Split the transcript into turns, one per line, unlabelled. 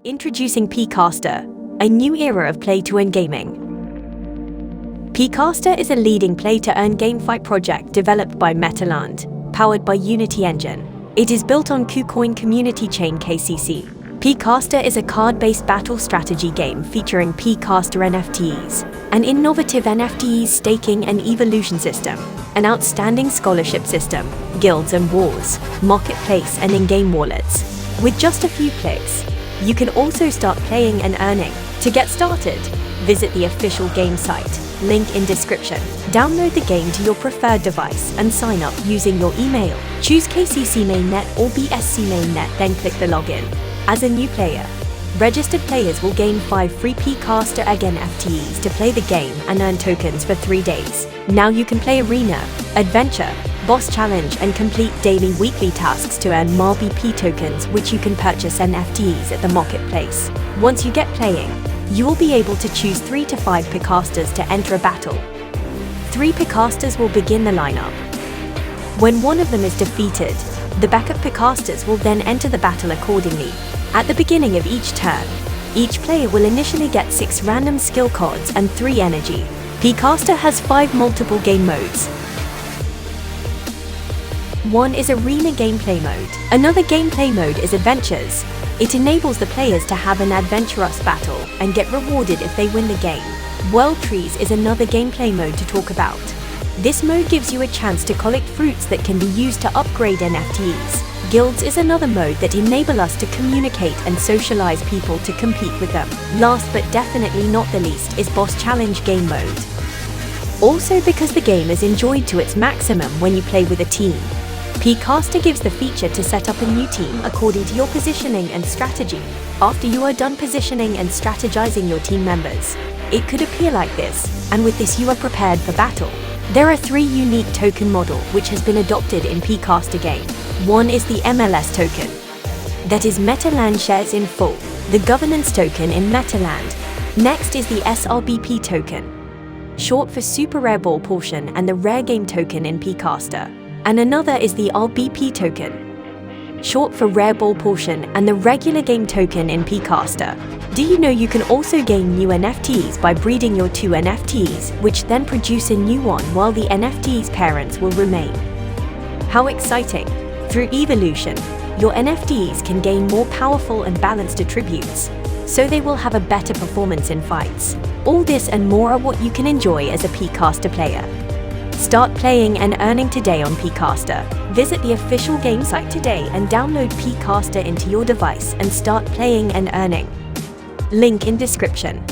Introducing Pikaster, a new era of play-to-earn gaming. Pikaster is a leading play-to-earn GameFi project developed by Metaland, powered by Unity Engine. It is built on KuCoin Community Chain (KCC). Pikaster is a card-based battle strategy game featuring Pikaster NFTs, an innovative NFTs staking and evolution system, an outstanding scholarship system, guilds and wars, marketplace and in-game wallets. With just a few clicks, you can also start playing and earning. To get started, visit the official game site, link in description. Download the game to your preferred device and sign up using your email. Choose KCC mainnet or BSC mainnet, then click the login. As a new player, registered players will gain 5 free Pikaster NFTs to play the game and earn tokens for 3 days. Now you can play Arena, Adventure, Boss Challenge and complete daily weekly tasks to earn more BP tokens, which you can purchase NFTs at the marketplace. Once you get playing, you will be able to choose 3 to 5 Pikasters to enter a battle. 3 Pikasters will begin the lineup. When one of them is defeated, the backup Pikasters will then enter the battle accordingly. At the beginning of each turn, each player will initially get 6 random skill cards and 3 energy. Pikaster has 5 multiple game modes. One is Arena gameplay mode. Another gameplay mode is Adventures. It enables the players to have an adventurous battle and get rewarded if they win the game. World Trees is another gameplay mode to talk about. This mode gives you a chance to collect fruits that can be used to upgrade NFTs. Guilds is another mode that enable us to communicate and socialize people to compete with them. Last but definitely not the least is Boss Challenge game mode. Also, because the game is enjoyed to its maximum when you play with a team, Pikaster gives the feature to set up a new team according to your positioning and strategy. After you are done positioning and strategizing your team members, it could appear like this, and with this you are prepared for battle. There are 3 unique token models which has been adopted in Pikaster game. One is the MLS token, that is Metaland shares in full, the governance token in Metaland. Next is the SRBP token, short for Super Rare Ball portion and the rare game token in Pikaster. And another is the RBP token, short for Rare Ball portion and the regular game token in Pikaster. Do you know you can also gain new NFTs by breeding your 2 NFTs, which then produce a new one while the NFT's parents will remain? How exciting! Through evolution, your NFTs can gain more powerful and balanced attributes, so they will have a better performance in fights. All this and more are what you can enjoy as a Pikaster player. Start playing and earning today on Pikaster. Visit the official game site today and download Pikaster into your device and start playing and earning. Link in description.